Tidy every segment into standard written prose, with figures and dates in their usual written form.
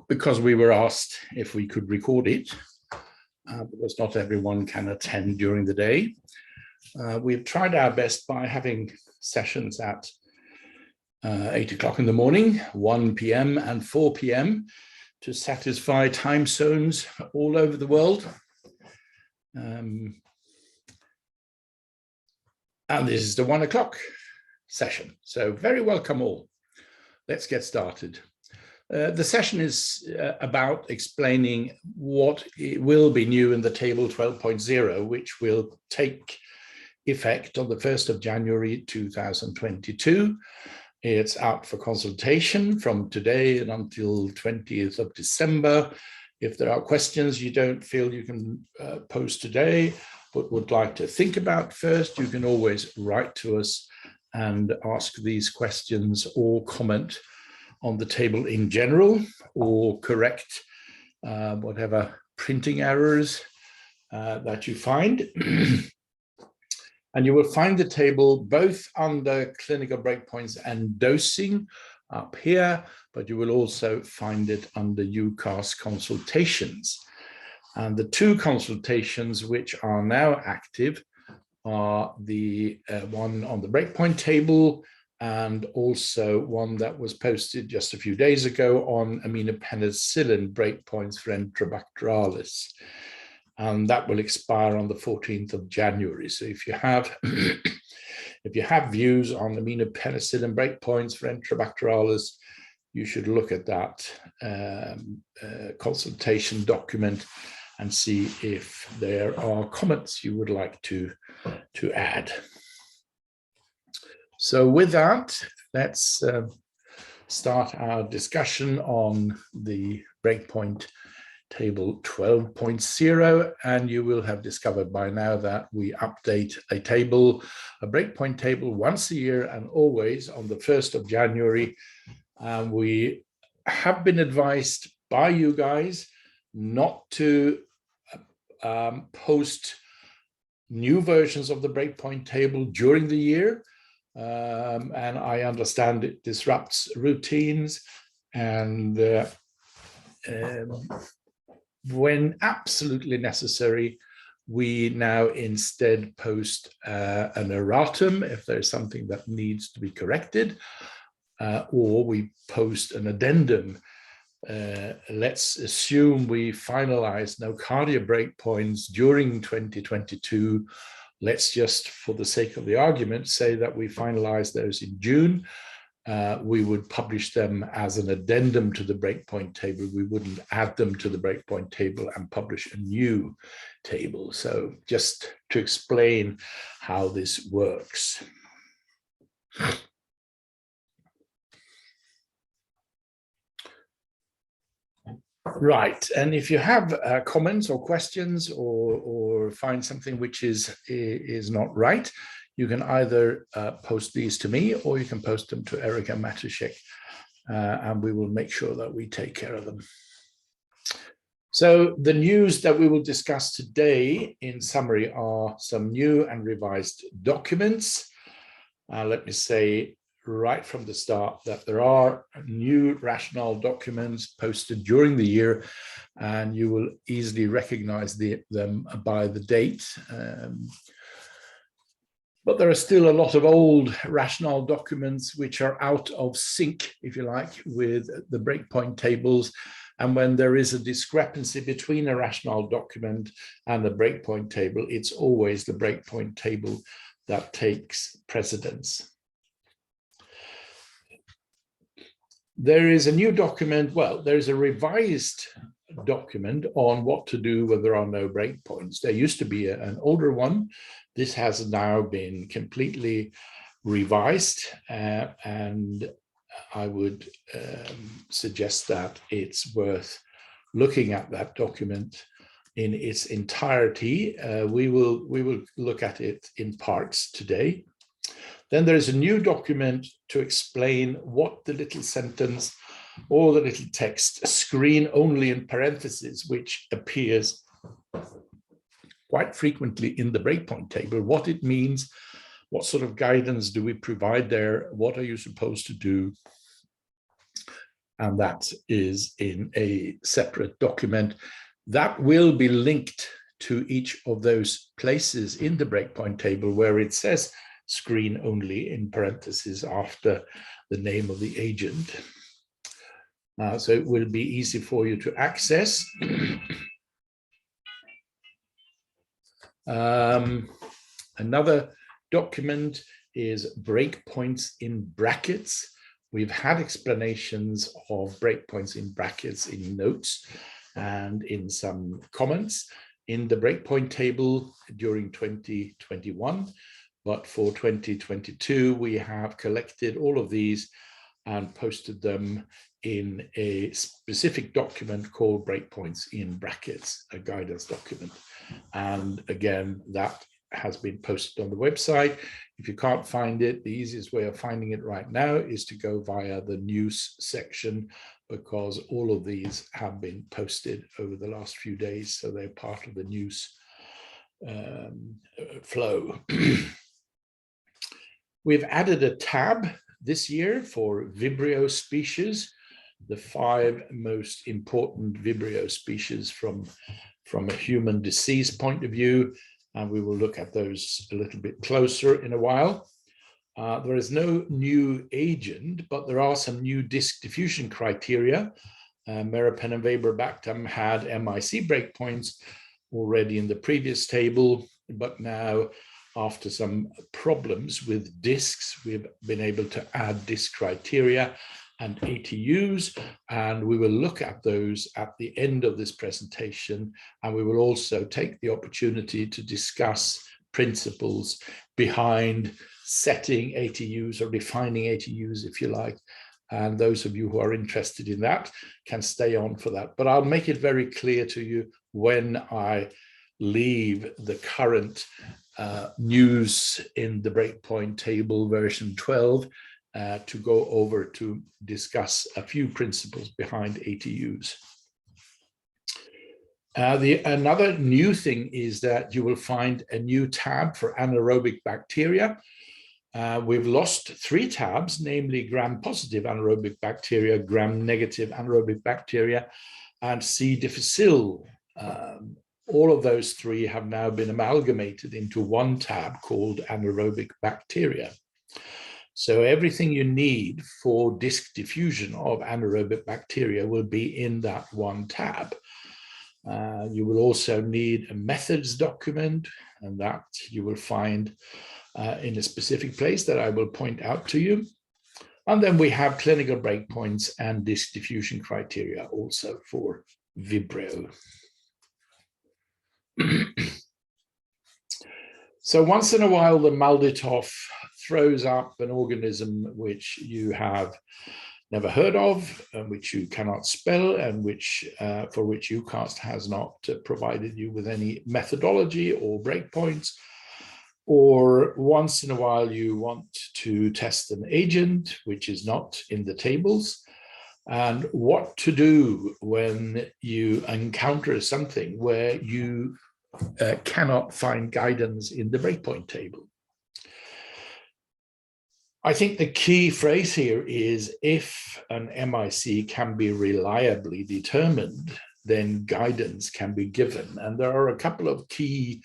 Because we were asked if we could record it, because not everyone can attend during the day. We've tried our best by having sessions at 8 o'clock in the morning, 1 p.m. and 4 p.m. to satisfy time zones all over the world. And this is the 1 o'clock session. So very welcome all. Let's get started. The session is about explaining what will be new in the table 12.0, which will take effect on the 1st of January 2022. It's out for consultation from today and until 20th of December. If there are questions you don't feel you can post today, but would like to think about first, you can always write to us and ask these questions or comment on the table in general, or correct whatever printing errors that you find. And you will find the table both under clinical breakpoints and dosing up here, but you will also find it under EUCAST Consultations. And the two consultations which are now active are the one on the breakpoint table and also one that was posted just a few days ago on aminopenicillin breakpoints for Enterobacterales. And that will expire on the 14th of January. So if you have views on aminopenicillin breakpoints for Enterobacterales, you should look at that consultation document and see if there are comments you would like to add. So with that, let's start our discussion on the breakpoint table 12.0, and you will have discovered by now that we update a breakpoint table once a year and always on the 1st of January. We have been advised by you guys not to post new versions of the breakpoint table during the year. And I understand it disrupts routines, and when absolutely necessary, we now instead post an erratum if there's something that needs to be corrected, or we post an addendum. Let's assume we finalize nocardia breakpoints during 2022. Let's just, for the sake of the argument, say that we finalize those in June. We would publish them as an addendum to the breakpoint table. We wouldn't add them to the breakpoint table and publish a new table. So just to explain how this works. Right, and if you have comments or questions or find something which is not right, you can either post these to me or you can post them to Erika Matuszek, and we will make sure that we take care of them. So the news that we will discuss today in summary are some new and revised documents. Let me say right from the start that there are new rationale documents posted during the year, and you will easily recognize them by the date. But there are still a lot of old rationale documents which are out of sync, if you like, with the breakpoint tables. And when there is a discrepancy between a rationale document and the breakpoint table, it's always the breakpoint table that takes precedence. There is a new document, well, there's a revised document on what to do when there are no breakpoints. There used to be an older one. This has now been completely revised, and I would suggest that it's worth looking at that document in its entirety. We will look at it in parts today. Then there's a new document to explain what the little sentence or the little text screen only in parentheses, which appears quite frequently in the breakpoint table, what it means, What sort of guidance do we provide there? What are you supposed to do? And that is in a separate document that will be linked to each of those places in the breakpoint table where it says screen only in parentheses after the name of the agent. So it will be easy for you to access. Another document is breakpoints in brackets. We've had explanations of breakpoints in brackets in notes and in some comments in the breakpoint table during 2021. But for 2022, we have collected all of these and posted them in a specific document called Breakpoints in Brackets, a guidance document. And again, that has been posted on the website. If you can't find it, the easiest way of finding it right now is to go via the news section, because all of these have been posted over the last few days, so they're part of the news flow. We've added a tab this year for Vibrio species, the 5 most important Vibrio species from a human disease point of view, and we will look at those a little bit closer in a while. There is no new agent, but there are some new disc diffusion criteria. Meropenem-vaborbactam had MIC breakpoints already in the previous table, but now, after some problems with discs, we've been able to add disc criteria and ATUs, and we will look at those at the end of this presentation, and we will also take the opportunity to discuss principles behind setting ATUs or defining ATUs, if you like. And those of you who are interested in that can stay on for that. But I'll make it very clear to you when I leave the current news in the breakpoint table version 12 to go over to discuss a few principles behind ATUs. Another new thing is that you will find a new tab for anaerobic bacteria. We've lost 3 tabs, namely gram-positive anaerobic bacteria, gram-negative anaerobic bacteria, and C. difficile. All of those 3 have now been amalgamated into one tab called anaerobic bacteria. So everything you need for disc diffusion of anaerobic bacteria will be in that one tab. You will also need a methods document, and that you will find in a specific place that I will point out to you. And then we have clinical breakpoints and disc diffusion criteria also for Vibrio. So once in a while, the Malditoff throws up an organism which you have never heard of, and which you cannot spell, and which for which EUCAST has not provided you with any methodology or breakpoints. Or once in a while, you want to test an agent which is not in the tables, and what to do when you encounter something where you cannot find guidance in the breakpoint table. I think the key phrase here is if an MIC can be reliably determined, then guidance can be given. And there are a couple of key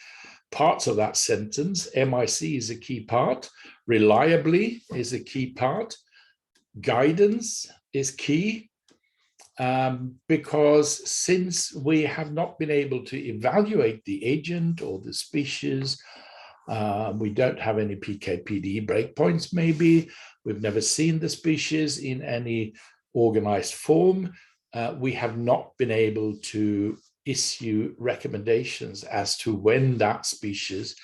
parts of that sentence. MIC is a key part, reliably is a key part, guidance is key, because since we have not been able to evaluate the agent or the species, we don't have any PK/PD breakpoints maybe, we've never seen the species in any organized form, we have not been able to issue recommendations as to when that species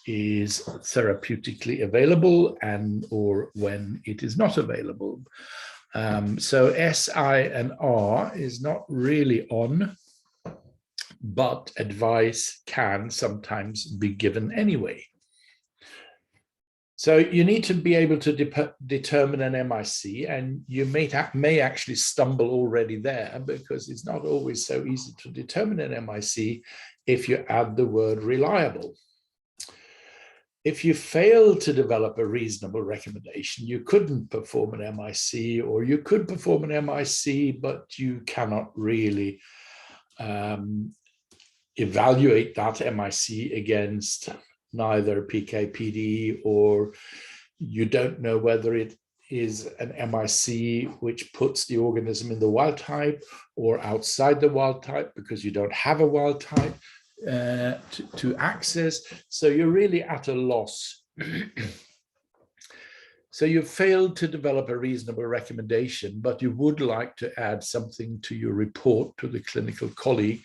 is therapeutically available and or when it is not available. So S, I, and R is not really on, but advice can sometimes be given anyway. So you need to be able to determine an MIC, and you may actually stumble already there, because it's not always so easy to determine an MIC if you add the word reliable. If you fail to develop a reasonable recommendation, you couldn't perform an MIC, or you could perform an MIC, but you cannot really evaluate that MIC against neither PK/PD, or you don't know whether it is an MIC which puts the organism in the wild type or outside the wild type because you don't have a wild type to access. So you're really at a loss. So you've failed to develop a reasonable recommendation, but you would like to add something to your report to the clinical colleague.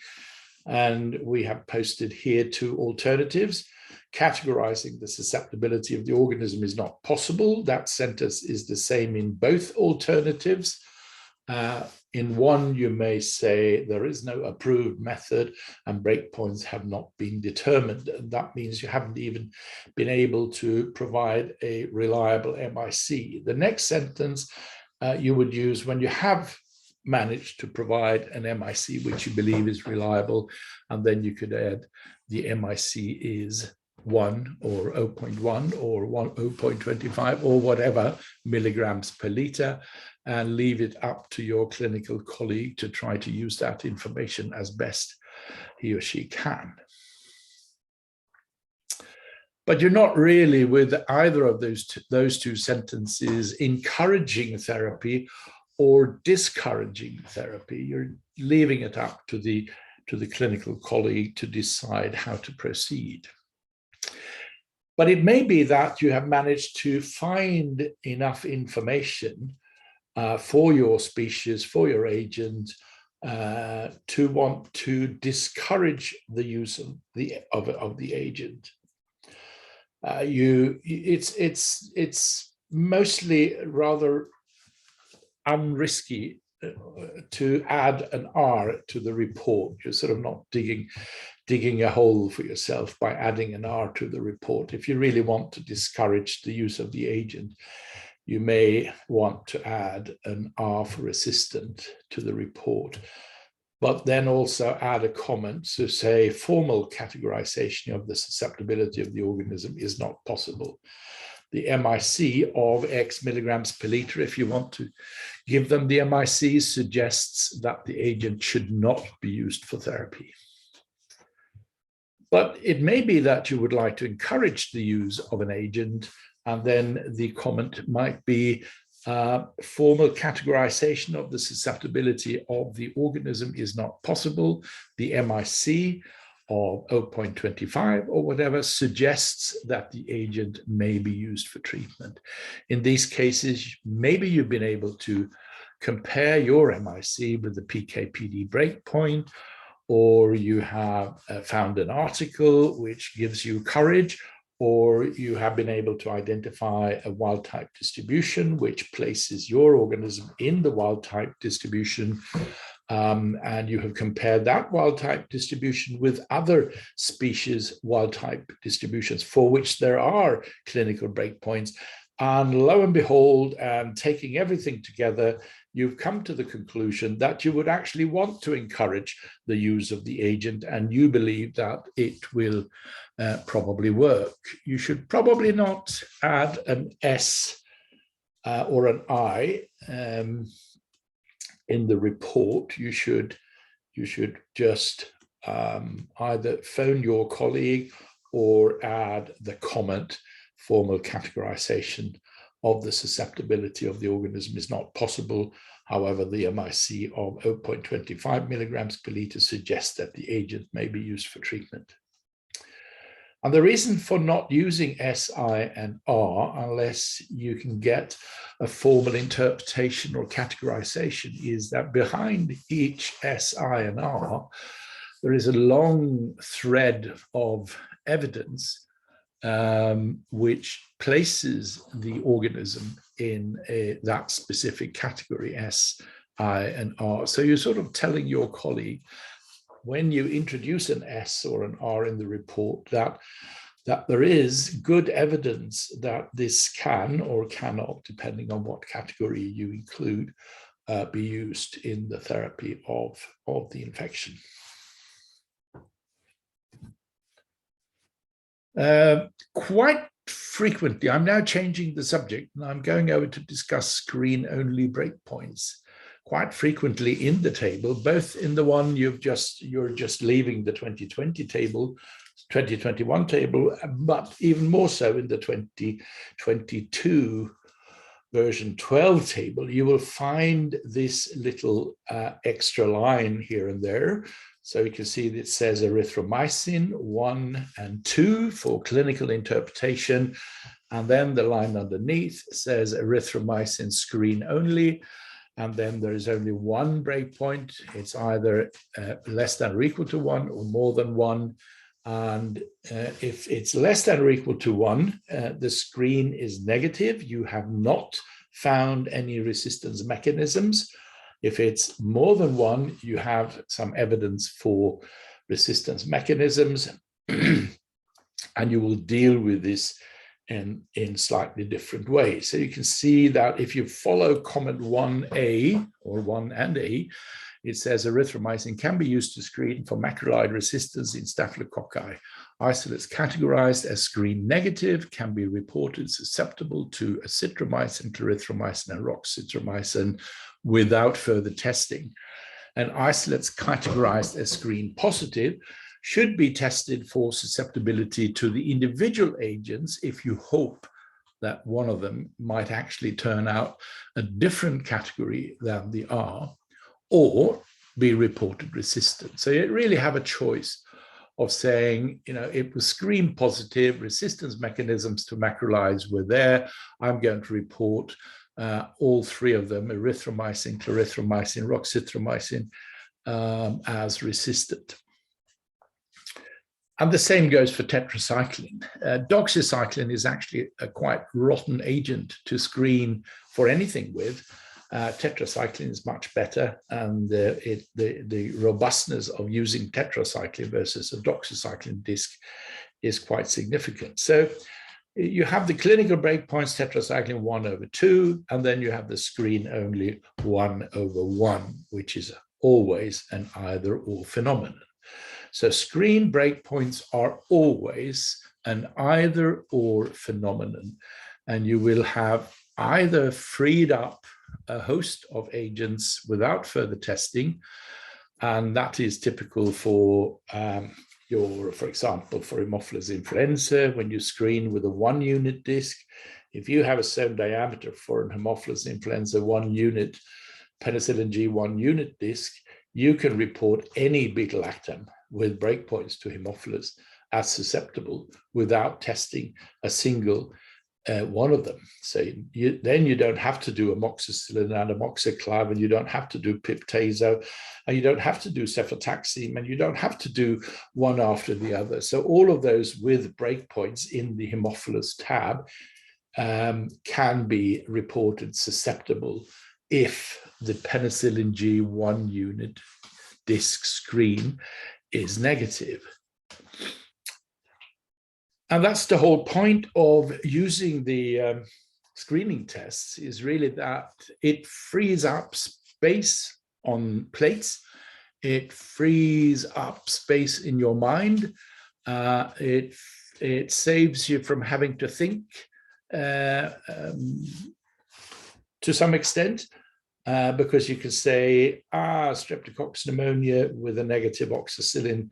And we have posted here 2 alternatives. Categorizing the susceptibility of the organism is not possible. That sentence is the same in both alternatives. In one, you may say there is no approved method and breakpoints have not been determined. And that means you haven't even been able to provide a reliable MIC. The next sentence you would use when you have managed to provide an MIC which you believe is reliable, and then you could add the MIC is 1 or 0.1 or 0.25 or whatever milligrams per liter, and leave it up to your clinical colleague to try to use that information as best he or she can. But you're not really, with either of those 2 sentences, encouraging therapy or discouraging therapy. You're leaving it up to the clinical colleague to decide how to proceed. But it may be that you have managed to find enough information for your species, for your agent, to want to discourage the use of the agent. It's mostly rather unrisky to add an R to the report. You're sort of not digging a hole for yourself by adding an R to the report. If you really want to discourage the use of the agent, you may want to add an R for assistant to the report, but then also add a comment to say formal categorization of the susceptibility of the organism is not possible. The MIC of X milligrams per liter, if you want to give them the MIC, suggests that the agent should not be used for therapy. But it may be that you would like to encourage the use of an agent, and then the comment might be formal categorization of the susceptibility of the organism is not possible. The MIC of 0.25 or whatever suggests that the agent may be used for treatment. In these cases, maybe you've been able to compare your MIC with the PK/PD breakpoint, or you have found an article which gives you courage, or you have been able to identify a wild type distribution which places your organism in the wild type distribution, and you have compared that wild type distribution with other species wild type distributions for which there are clinical breakpoints. And lo and behold, and taking everything together, you've come to the conclusion that you would actually want to encourage the use of the agent, and you believe that it will probably work. You should probably not add an S or an I in the report. You should just either phone your colleague or add the comment, formal categorization of the susceptibility of the organism is not possible. However, the MIC of 0.25 milligrams per liter suggests that the agent may be used for treatment. And the reason for not using S, I, and R, unless you can get a formal interpretation or categorization, is that behind each S, I, and R, there is a long thread of evidence which places the organism in that specific category, S, I, and R. So you're sort of telling your colleague, when you introduce an S or an R in the report, that there is good evidence that this can or cannot, depending on what category you include, be used in the therapy of the infection. Quite frequently, I'm now changing the subject and I'm going over to discuss screen-only breakpoints. Quite frequently in the table, both in the one you're just leaving the 2020 table, 2021 table, but even more so in the 2022 version 12 table, you will find this little extra line here and there. So you can see that it says erythromycin 1 and 2 for clinical interpretation. And then the line underneath says erythromycin screen only. And then there is only one breakpoint. It's either less than or equal to 1 or more than 1. And if it's less than or equal to 1, the screen is negative. You have not found any resistance mechanisms. If it's more than 1, you have some evidence for resistance mechanisms, and you will deal with this in slightly different ways. So you can see that if you follow comment 1A or 1 and A, it says erythromycin can be used to screen for macrolide resistance in staphylococci. Isolates categorized as screen negative can be reported susceptible to azithromycin, clarithromycin, and roxithromycin without further testing. And isolates categorized as screen positive should be tested for susceptibility to the individual agents if you hope that one of them might actually turn out a different category than the R, or be reported resistant. So you really have a choice of saying, you know, it was screen positive, resistance mechanisms to macrolides were there. I'm going to report all three of them, erythromycin, clarithromycin, roxithromycin, as resistant. And the same goes for tetracycline. Doxycycline is actually a quite rotten agent to screen for anything with. Tetracycline is much better, and the robustness of using tetracycline versus a doxycycline disc is quite significant. So you have the clinical breakpoints, tetracycline 1/2, and then you have the screen only 1/1, which is always an either or phenomenon. So screen breakpoints are always an either or phenomenon, and you will have either freed up a host of agents without further testing, and that is typical for for example, for Haemophilus influenza, when you screen with a 1-unit disc. If you have a zone diameter for an Haemophilus influenza 1-unit, penicillin G 1-unit disc, you can report any beta-lactam with breakpoints to Haemophilus as susceptible without testing a single one of them. So then you don't have to do amoxicillin and amoxiclav, and you don't have to do piptazo, and you don't have to do cefotaxime, and you don't have to do one after the other. So all of those with breakpoints in the Haemophilus tab can be reported susceptible if the penicillin G 1-unit disc screen is negative. And that's the whole point of using the screening tests, is really that it frees up space on plates. It frees up space in your mind. It saves you from having to think to some extent, because you can say, Streptococcus pneumonia with a negative oxacillin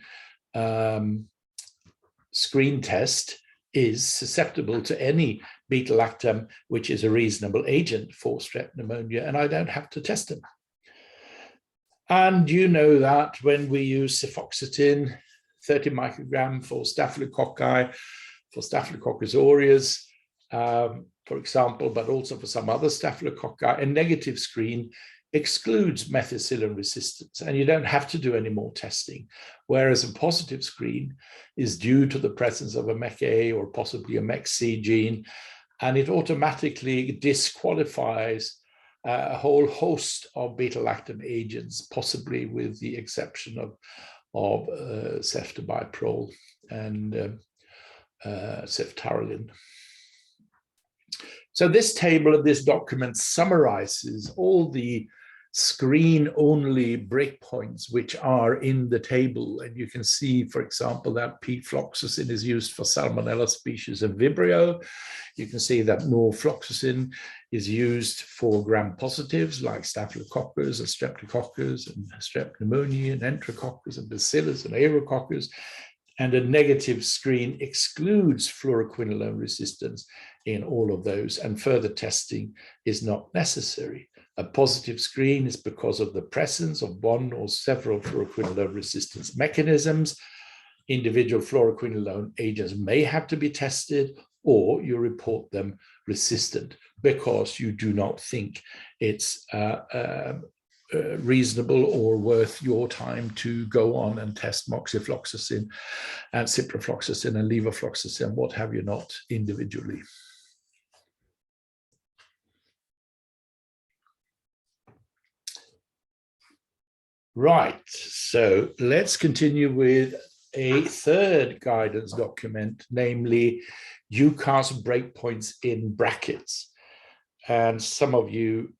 screen test is susceptible to any beta-lactam, which is a reasonable agent for strep pneumonia, and I don't have to test them. And you know that when we use cefoxitin, 30 microgram for staphylococci, for Staphylococcus aureus, for example, but also for some other staphylococci, a negative screen excludes methicillin resistance, and you don't have to do any more testing. Whereas a positive screen is due to the presence of a MEC-A or possibly a MEC-C gene, and it automatically disqualifies a whole host of beta-lactam agents, possibly with the exception of ceftobiprole and ceftaroline. So this table of this document summarizes all the screen-only breakpoints, which are in the table. And you can see, for example, that p-floxacin is used for Salmonella species of Vibrio. You can see that norfloxacin is used for gram-positives like Staphylococcus and Streptococcus and Strep pneumoniae and Enterococcus and Bacillus and Aerococcus. And a negative screen excludes fluoroquinolone resistance in all of those, and further testing is not necessary. A positive screen is because of the presence of one or several fluoroquinolone resistance mechanisms. Individual fluoroquinolone agents may have to be tested, or you report them resistant because you do not think it's reasonable or worth your time to go on and test moxifloxacin and ciprofloxacin and levofloxacin, what have you not, individually. Right, so let's continue with a third guidance document, namely EUCAST Breakpoints in brackets. And some of you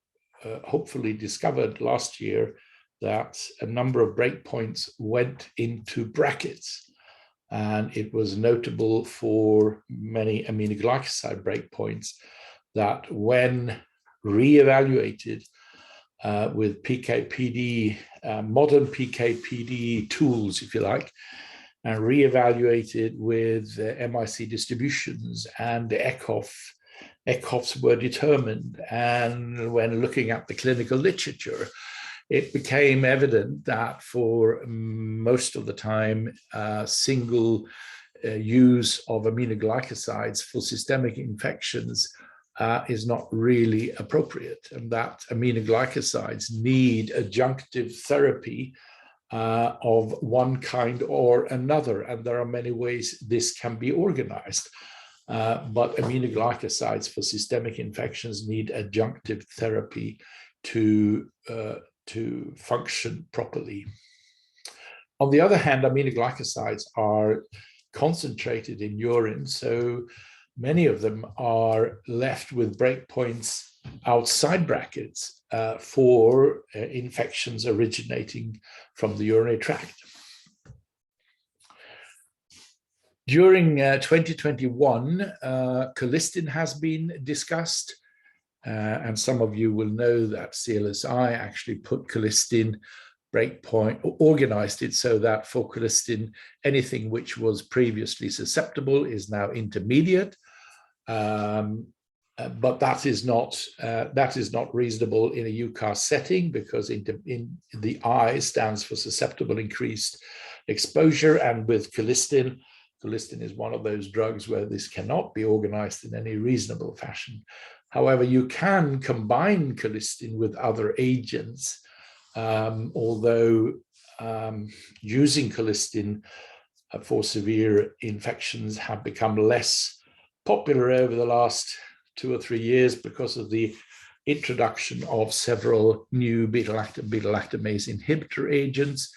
hopefully discovered last year that a number of breakpoints went into brackets. And it was notable for many aminoglycoside breakpoints that when re-evaluated with PK/PD, modern PK/PD tools, if you like, and re-evaluated with MIC distributions and the ECHOFs were determined. And when looking at the clinical literature, it became evident that for most of the time, single use of aminoglycosides for systemic infections is not really appropriate, and that aminoglycosides need adjunctive therapy of one kind or another, and there are many ways this can be organized. But aminoglycosides for systemic infections need adjunctive therapy to function properly. On the other hand, aminoglycosides are concentrated in urine, so many of them are left with breakpoints outside brackets for infections originating from the urinary tract. During 2021, colistin has been discussed, and some of you will know that CLSI actually put colistin breakpoint, organized it so that for colistin, anything which was previously susceptible is now intermediate. But that is not reasonable in a EUCAST setting, because in the I stands for susceptible increased exposure, and with colistin is one of those drugs where this cannot be organized in any reasonable fashion. However, you can combine colistin with other agents, although using colistin for severe infections have become less popular over the last 2 or 3 years because of the introduction of several new beta-lactamase inhibitor agents,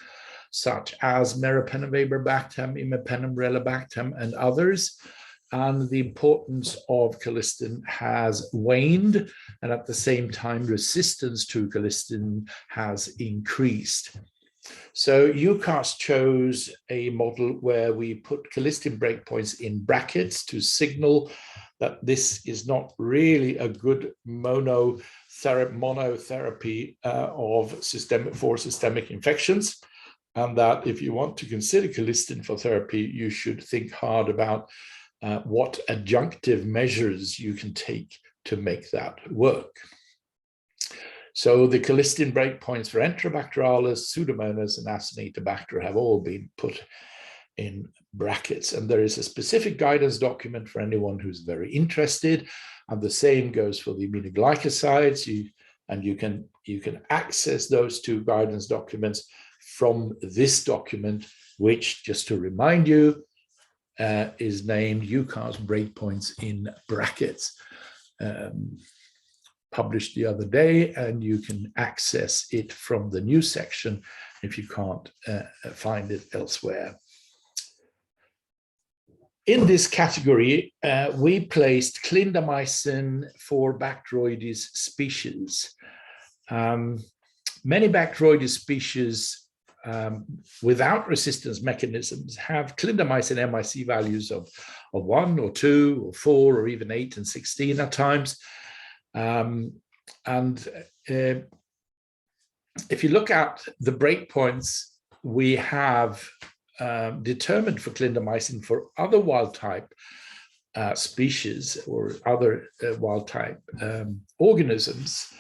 such as meropenem-vaborbactam, imipenem-relebactam, and others. And the importance of colistin has waned, and at the same time, resistance to colistin has increased. So EUCAST chose a model where we put colistin breakpoints in brackets to signal that this is not really a good monotherapy for systemic infections, and that if you want to consider colistin for therapy, you should think hard about what adjunctive measures you can take to make that work. So the colistin breakpoints for Enterobacterales, Pseudomonas, and Acinetobacter have all been put in brackets. And there is a specific guidance document for anyone who's very interested. And the same goes for the aminoglycosides. You can access those two guidance documents from this document, which, just to remind you, is named EUCAST Breakpoints in brackets. Published the other day, and you can access it from the news section if you can't find it elsewhere. In this category, we placed clindamycin for Bacteroides species. Many Bacteroides species without resistance mechanisms have clindamycin MIC values of 1 or 2 or 4 or even 8 and 16 at times. If you look at the breakpoints we have determined for clindamycin for other wild type species or other wild type organisms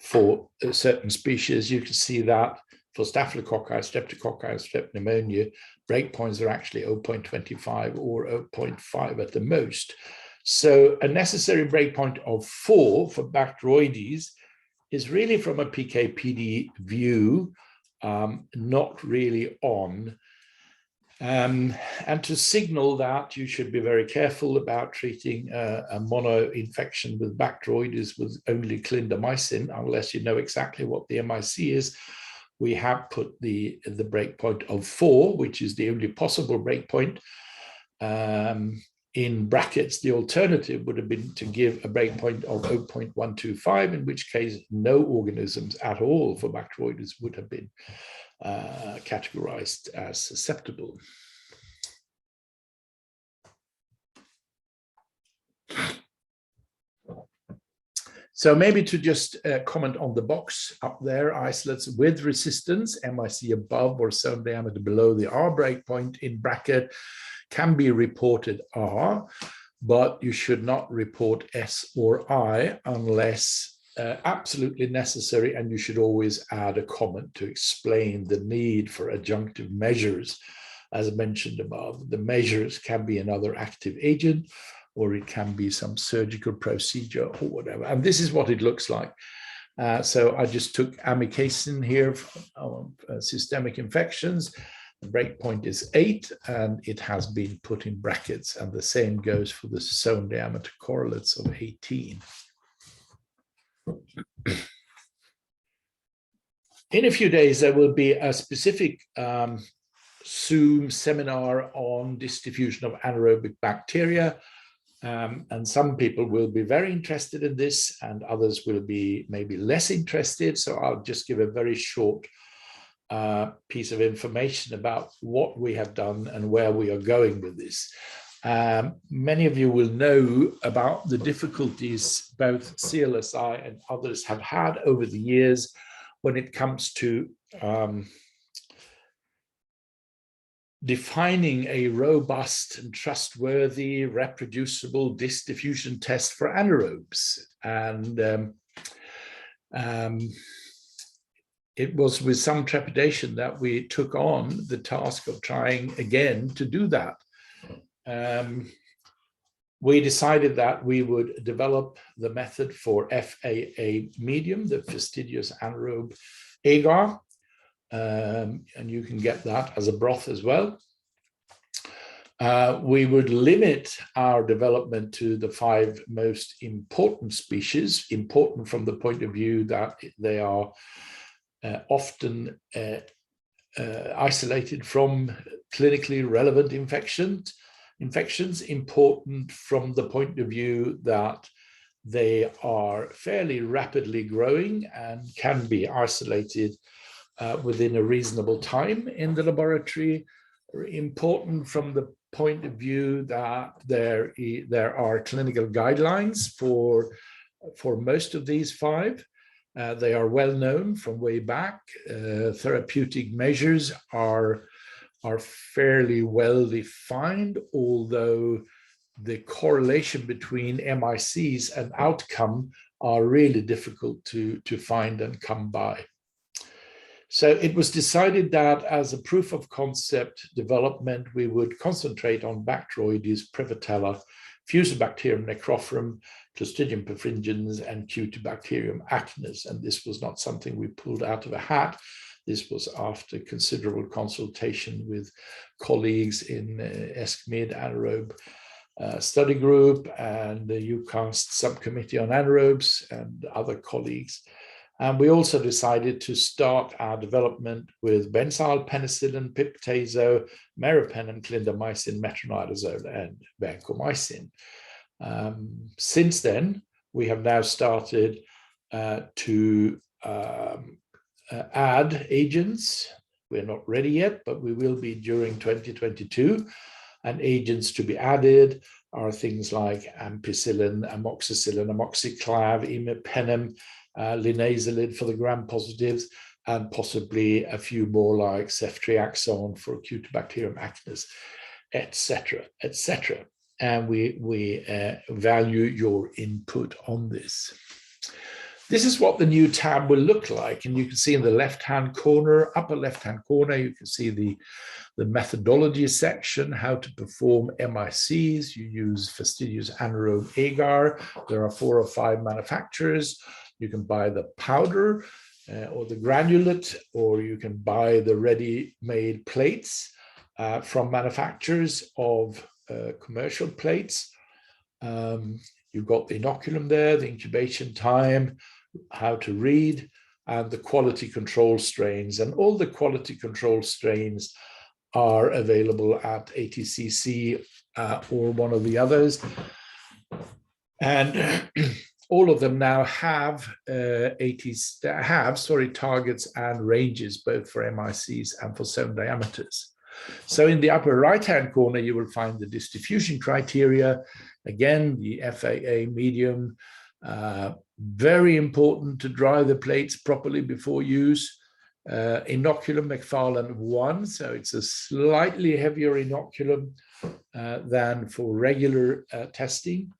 for certain species, you can see that for Staphylococci, Streptococci, Strep pneumonia, breakpoints are actually 0.25 or 0.5 at the most. So a necessary breakpoint of 4 for Bacteroides is really, from a PK/PD view, not really on. And to signal that you should be very careful about treating a mono infection with Bacteroides with only clindamycin, unless you know exactly what the MIC is. We have put the breakpoint of 4, which is the only possible breakpoint, in brackets. The alternative would have been to give a breakpoint of 0.125, in which case no organisms at all for Bacteroides would have been categorized as susceptible. So maybe to just comment on the box up there, isolates with resistance, MIC above or zone diameter below the R breakpoint in bracket can be reported R, but you should not report S or I unless absolutely necessary, and you should always add a comment to explain the need for adjunctive measures. As mentioned above, the measures can be another active agent, or it can be some surgical procedure or whatever. And this is what it looks like. So I just took amikacin here for systemic infections. The breakpoint is 8, and it has been put in brackets, and the same goes for the zone diameter correlates of 18. In a few days, there will be a specific Zoom seminar on diffusion of anaerobic bacteria. And some people will be very interested in this, and others will be maybe less interested. So I'll just give a very short piece of information about what we have done and where we are going with this. Many of you will know about the difficulties both CLSI and others have had over the years when it comes to defining a robust and trustworthy reproducible diffusion test for anaerobes. And it was with some trepidation that we took on the task of trying again to do that. We decided that we would develop the method for FAA medium, the fastidious anaerobe agar, and you can get that as a broth as well. We would limit our development to the 5 most important species, important from the point of view that they are often isolated from clinically relevant infections, important from the point of view that they are fairly rapidly growing and can be isolated within a reasonable time in the laboratory, important from the point of view that there are clinical guidelines for most of these 5. They are well known from way back. Therapeutic measures are fairly well defined, although the correlation between MICs and outcome are really difficult to find and come by. So it was decided that as a proof of concept development, we would concentrate on Bacteroides, Prevotella, Fusobacterium necrophorum, Clostridium perfringens, and Cutibacterium acnes. And this was not something we pulled out of a hat. This was after considerable consultation with colleagues in ESCMID anaerobe study group and the EUCAST subcommittee on anaerobes and other colleagues. And we also decided to start our development with benzyl penicillin, piptazo, meropen, clindamycin, metronidazole, and vancomycin. Since then, we have now started to add agents. We're not ready yet, but we will be during 2022. And agents to be added are things like ampicillin, amoxicillin, amoxiclav, imipenem, linezolid for the gram-positives, and possibly a few more like ceftriaxone for Cutibacterium acnes, etc., etc. And we value your input on this. This is what the new tab will look like. And you can see in the left-hand corner, upper left-hand corner, you can see the methodology section, how to perform MICs. You use fastidious anaerobe agar. There are 4 or 5 manufacturers. You can buy the powder or the granulate, or you can buy the ready-made plates from manufacturers of commercial plates. You've got the inoculum there, the incubation time, how to read, and the quality control strains. And all the quality control strains are available at ATCC or one of the others. And all of them now have targets and ranges, both for MICs and for zone diameters. So in the upper right-hand corner, you will find the diffusion criteria. Again, the FAA medium, very important to dry the plates properly before use. Inoculum McFarland 1, so it's a slightly heavier inoculum than for regular testing.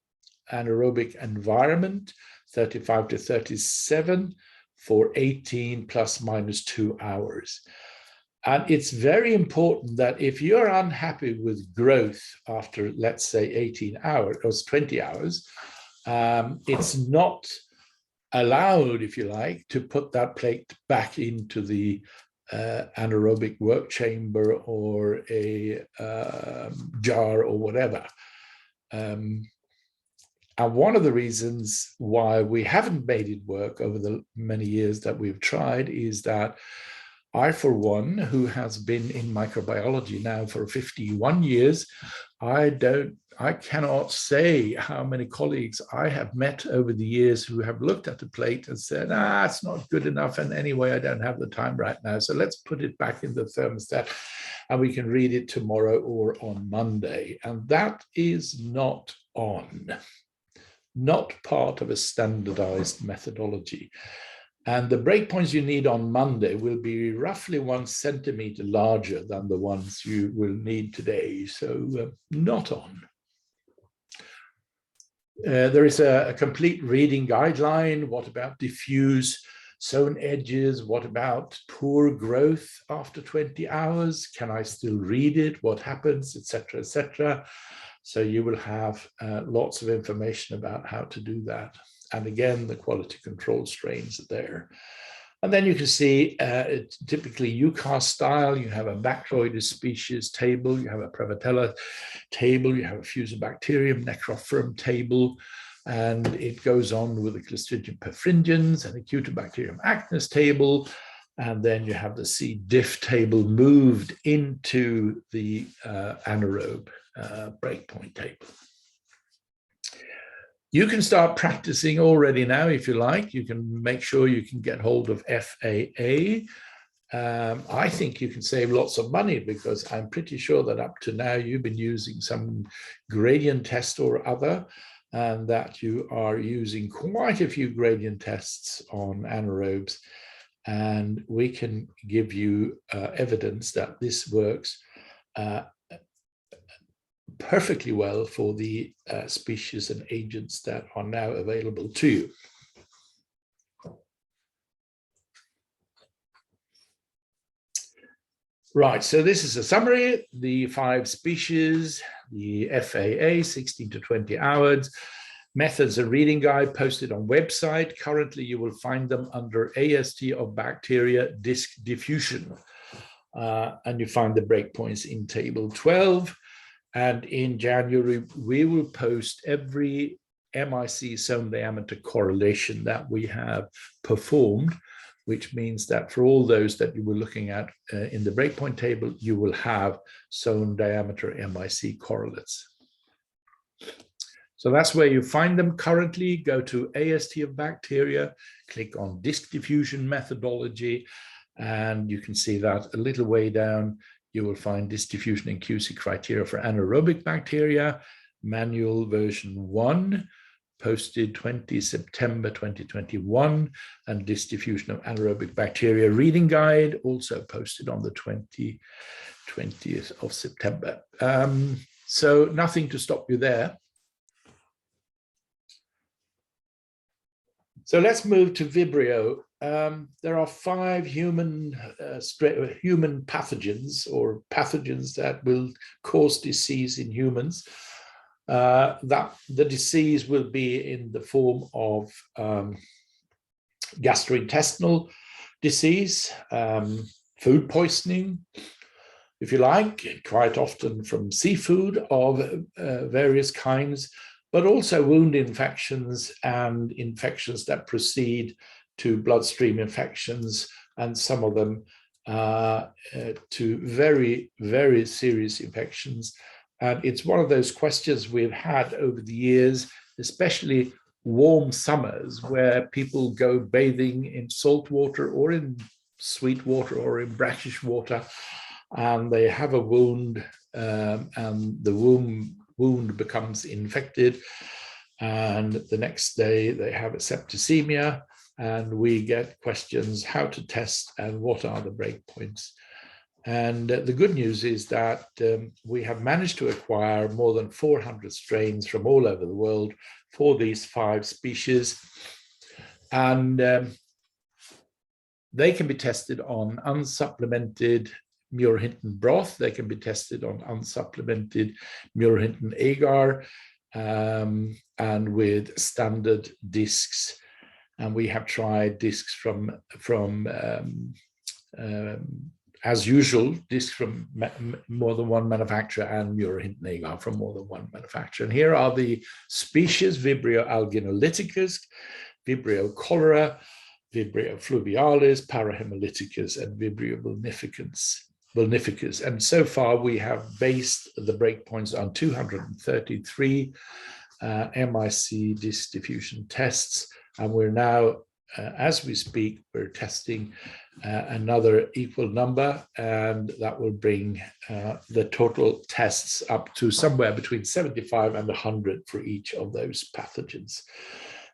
Anaerobic environment, 35 to 37 for 18 plus/minus 2 hours. And it's very important that if you're unhappy with growth after, let's say, 18 hours or 20 hours, it's not allowed, if you like, to put that plate back into the anaerobic work chamber or a jar or whatever. And one of the reasons why we haven't made it work over the many years that we've tried is that I, for one, who has been in microbiology now for 51 years, I cannot say how many colleagues I have met over the years who have looked at the plate and said, it's not good enough. And anyway, I don't have the time right now. So let's put it back in the thermostat and we can read it tomorrow or on Monday. And that is not part of a standardized methodology. And the breakpoints you need on Monday will be roughly 1 centimeter larger than the ones you will need today. So not on. There is a complete reading guideline. What about diffuse sewn edges? What about poor growth after 20 hours? Can I still read it? What happens, etc., etc. So you will have lots of information about how to do that. And again, the quality control strains are there. And then you can see typically EUCAST style, you have a Bacteroides species table, you have a Prevotella table, you have a Fusobacterium necrophorum table, and it goes on with the Clostridium perfringens and the Cutibacterium acnes table. And then you have the C. diff table moved into the anaerobe breakpoint table. You can start practicing already now, if you like. You can make sure you can get hold of FAA. I think you can save lots of money because I'm pretty sure that up to now you've been using some gradient test or other, and that you are using quite a few gradient tests on anaerobes. And we can give you evidence that this works perfectly well for the species and agents that are now available to you. Right, so this is a summary. The 5 species, the FAA, 16 to 20 hours, methods and reading guide posted on website. Currently, you will find them under AST of bacteria disk diffusion. And you find the breakpoints in table 12. And in January, we will post every MIC zone diameter correlation that we have performed, which means that for all those that you were looking at in the breakpoint table, you will have zone diameter MIC correlates. So that's where you find them currently. Go to AST of bacteria, click on disk diffusion methodology, and you can see that a little way down, you will find disk diffusion and QC criteria for anaerobic bacteria, manual version 1, posted 20 September 2021, and disk diffusion of anaerobic bacteria reading guide, also posted on the 20th of September. So nothing to stop you there. So let's move to Vibrio. There are 5 human pathogens, or pathogens that will cause disease in humans. That the disease will be in the form of gastrointestinal disease, food poisoning, if you like, quite often from seafood of various kinds, but also wound infections and infections that proceed to bloodstream infections, and some of them to very, very serious infections. And it's one of those questions we've had over the years, especially warm summers, where people go bathing in salt water or in sweet water or in brackish water, and they have a wound, and the wound becomes infected, and the next day they have a septicemia, and we get questions how to test and what are the breakpoints. And the good news is that we have managed to acquire more than 400 strains from all over the world for these 5 species, and they can be tested on unsupplemented murohinton broth. They can be tested on unsupplemented murohinton agar, and with standard discs. And we have tried discs from as usual, discs from more than one manufacturer, and murohinton agar from more than one manufacturer. And here are the species: Vibrio alginolyticus, Vibrio cholera, Vibrio fluvialis, parahemolyticus, and Vibrio vulnificus. And so far we have based the breakpoints on 233 MIC disk diffusion tests, and we're now, as we speak, we're testing another equal number, and that will bring the total tests up to somewhere between 75 and 100 for each of those pathogens.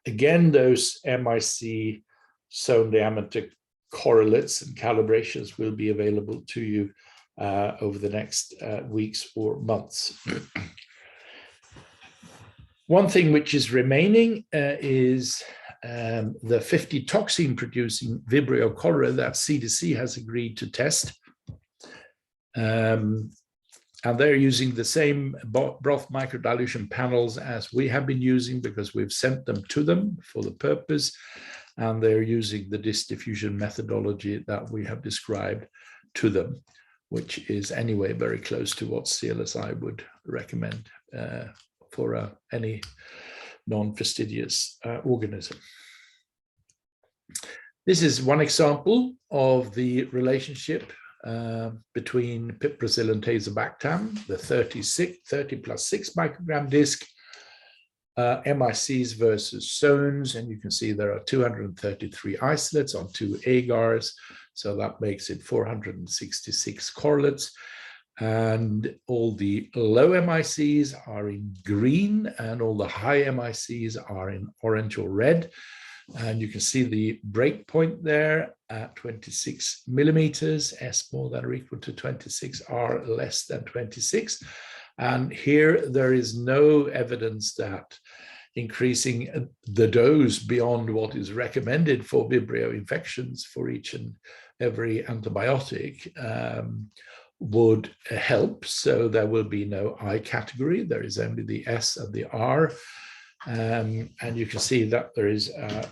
Again, those MIC zone diameter correlates and calibrations will be available to you over the next weeks or months. One thing which is remaining is the 50 toxin producing Vibrio cholera that CDC has agreed to test. And they're using the same broth microdilution panels as we have been using, because we've sent them to them for the purpose, and they're using the disk diffusion methodology that we have described to them, which is anyway very close to what CLSI would recommend for any non-fastidious organism. This is one example of the relationship between piperacillin and tazobactam, the 30 plus 6 microgram disc, MICs versus zones, and you can see there are 233 isolates on 2 agars, so that makes it 466 correlates. And all the low MICs are in green, and all the high MICs are in orange or red. And you can see the breakpoint there at 26 millimeters, S more than or equal to 26, R less than 26. And here there is no evidence that increasing the dose beyond what is recommended for Vibrio infections for each and every antibiotic would help. So there will be no I category. There is only the S and the R. And you can see that there is a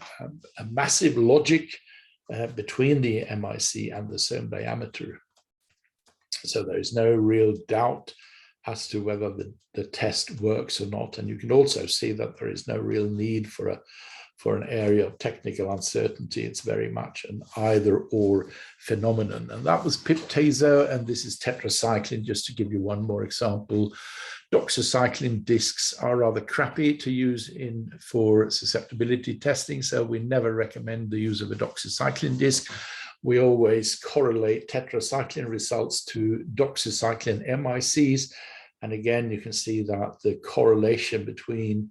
massive logic between the MIC and the zone diameter. So there is no real doubt as to whether the test works or not. And you can also see that there is no real need for a for an area of technical uncertainty. It's very much an either-or phenomenon. And that was piptazo, and this is tetracycline, just to give you one more example. Doxycycline discs are rather crappy to use for susceptibility testing, so we never recommend the use of a doxycycline disc. We always correlate tetracycline results to doxycycline MICs. And again, you can see that the correlation between,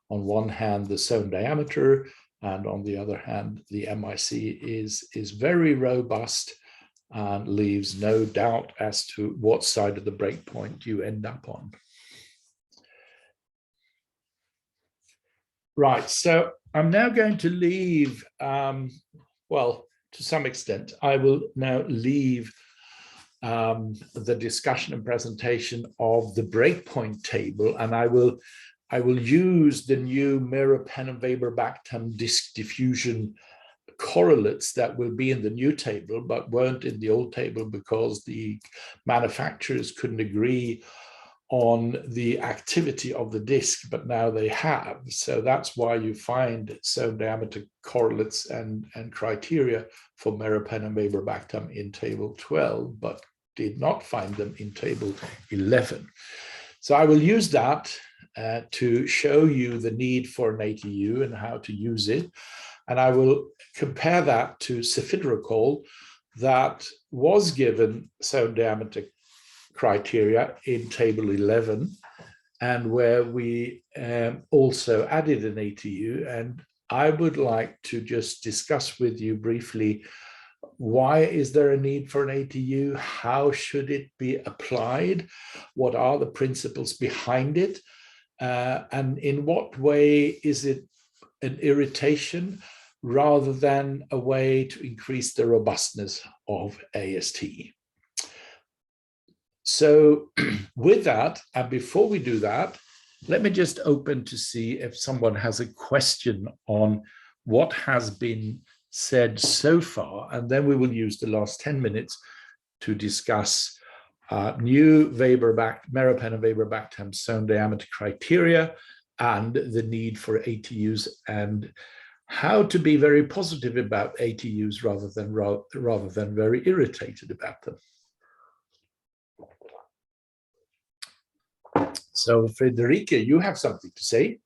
on one hand, the zone diameter, and on the other hand, the MIC is very robust and leaves no doubt as to what side of the breakpoint you end up on. Right, so I'm now going to leave, well, to some extent, I will now leave the discussion and presentation of the breakpoint table, and I will use the new meropenem-vaborbactam disc diffusion correlates that will be in the new table, but weren't in the old table because the manufacturers couldn't agree on the activity of the disc, but now they have. So that's why you find zone diameter correlates and criteria for meropenem-vaborbactam in table 12, but did not find them in table 11. So I will use that to show you the need for an ATU and how to use it. And I will compare that to cephidrocol that was given zone diameter criteria in table 11, and where we also added an ATU. And I would like to just discuss with you briefly, why is there a need for an ATU? How should it be applied? What are the principles behind it? And in what way is it an irritation rather than a way to increase the robustness of AST? So with that, and before we do that, let me just open to see if someone has a question on what has been said so far, and then we will use the last 10 minutes to discuss new meropenem-vaborbactam zone diameter criteria and the need for ATUs, and how to be very positive about ATUs rather than very irritated about them. So, Friederike, you have something to say?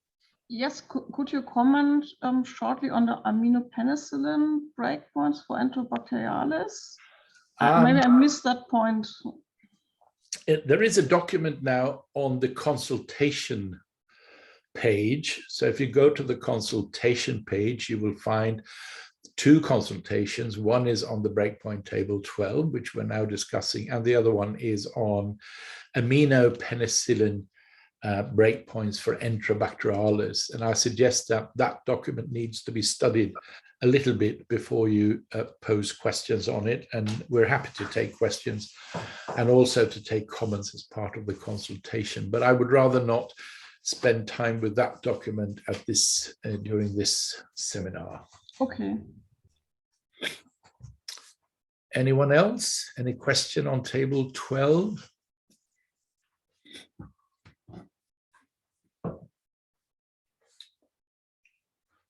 Yes, could you comment shortly on the aminopenicillin breakpoints for Enterobacterialis? Maybe I missed that point. There is a document now on the consultation page. So if you go to the consultation page, you will find two consultations. One is on the breakpoint table 12, which we're now discussing, and the other one is on aminopenicillin breakpoints for Enterobacterialis. And I suggest that that document needs to be studied a little bit before you pose questions on it. And we're happy to take questions and also to take comments as part of the consultation. But I would rather not spend time with that document at this during this seminar. Okay. Anyone else? Any question on table 12?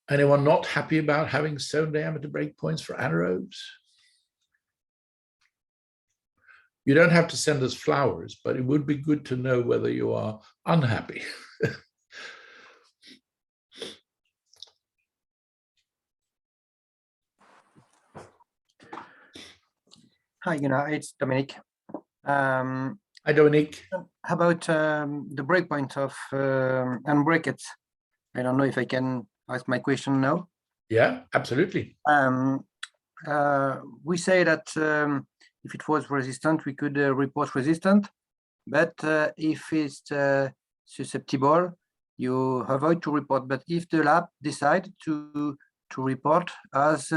Anyone not happy about having zone diameter breakpoints for anaerobes? You don't have to send us flowers, but it would be good to know whether you are unhappy. Hi, it's Dominic. Hi, Dominic. How about the breakpoint of unbrackets? I don't know if I can ask my question now. Yeah, absolutely. We say that if it was resistant, we could report resistant, but if it's susceptible, you avoid to report. But if the lab decide to report as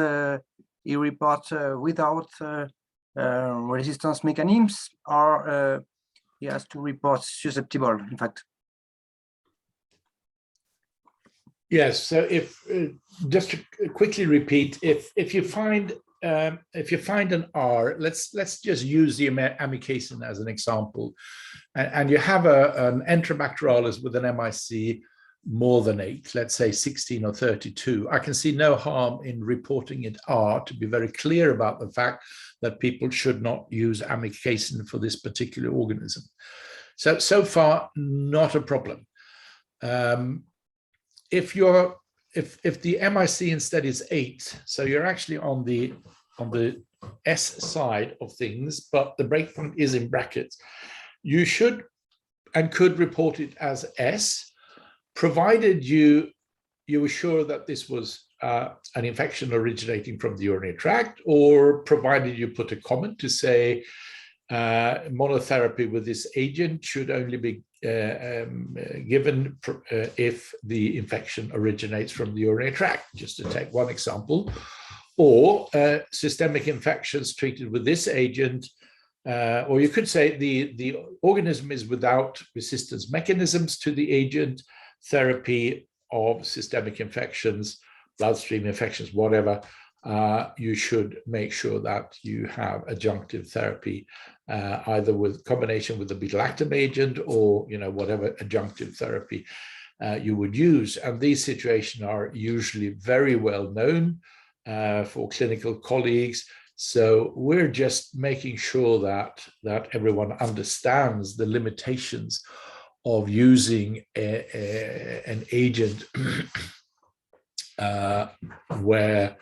he reports without resistance mechanisms, or he has to report susceptible, in fact. Yes. So if just to quickly repeat, if you find an R, let's just use the amikacin as an example, and you have an Enterobacterialis with an MIC more than 8, let's say 16 or 32, I can see no harm in reporting it R to be very clear about the fact that people should not use amikacin for this particular organism. So far, not a problem. If the MIC instead is 8, so you're actually on the S side of things, but the breakpoint is in brackets, you should and could report it as S, provided you were sure that this was an infection originating from the urinary tract, or provided you put a comment to say monotherapy with this agent should only be given if the infection originates from the urinary tract, just to take one example, or systemic infections treated with this agent, or you could say the organism is without resistance mechanisms to the agent, therapy of systemic infections, bloodstream infections, whatever, you should make sure that you have adjunctive therapy, either with combination with the beta-lactam agent or whatever adjunctive therapy you would use. And these situations are usually very well known for clinical colleagues. So we're just making sure that everyone understands the limitations of using an agent where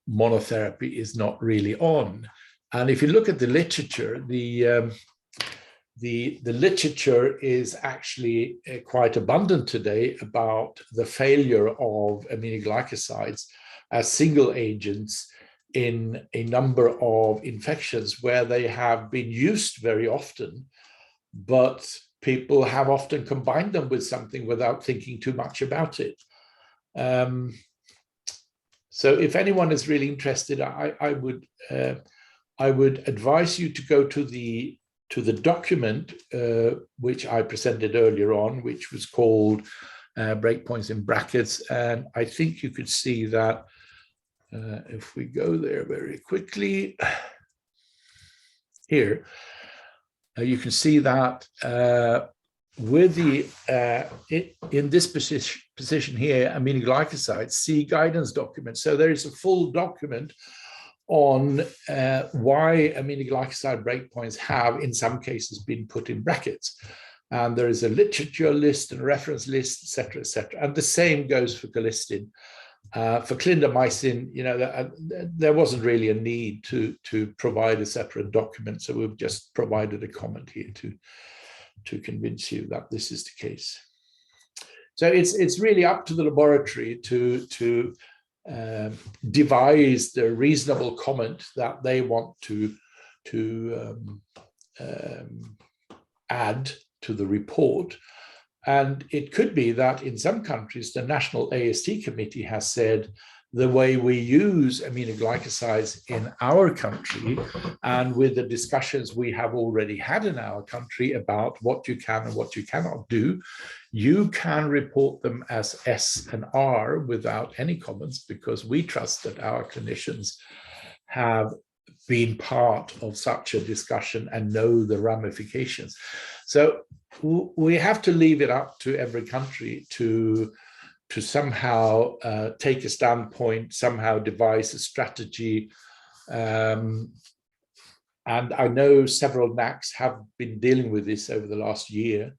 monotherapy is not really on. And if you look at the literature, the literature is actually quite abundant today about the failure of aminoglycosides as single agents in a number of infections where they have been used very often, but people have often combined them with something without thinking too much about it. So if anyone is really interested, I would advise you to go to the document which I presented earlier on, which was called Breakpoints in Brackets. And I think you could see that if we go there very quickly, here, you can see that with the in this position here, aminoglycosides, see guidance document. So there is a full document on why aminoglycoside breakpoints have, in some cases, been put in brackets. And there is a literature list and reference list, etc., etc. And the same goes for colistin. For clindamycin, there wasn't really a need to provide a separate document, so we've just provided a comment here to convince you that this is the case. So it's really up to the laboratory to devise the reasonable comment that they want to add to the report. And it could be that in some countries, the National AST Committee has said the way we use aminoglycosides in our country, and with the discussions we have already had in our country about what you can and what you cannot do, you can report them as S and R without any comments, because we trust that our clinicians have been part of such a discussion and know the ramifications. So we have to leave it up to every country to somehow take a standpoint, somehow devise a strategy. And I know several NACs have been dealing with this over the last year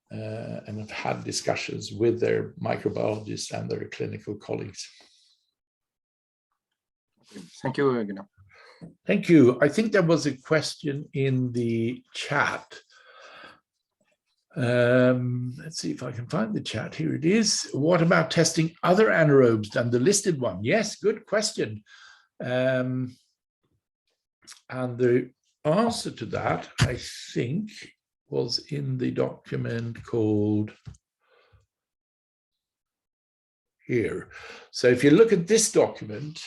and have had discussions with their microbiologists and their clinical colleagues. Thank you, Gunnar. Thank you. I think there was a question in the chat. Let's see if I can find the chat. Here it is. What about testing other anaerobes than the listed one? Yes, good question. And the answer to that, I think, was in the document called here. So if you look at this document,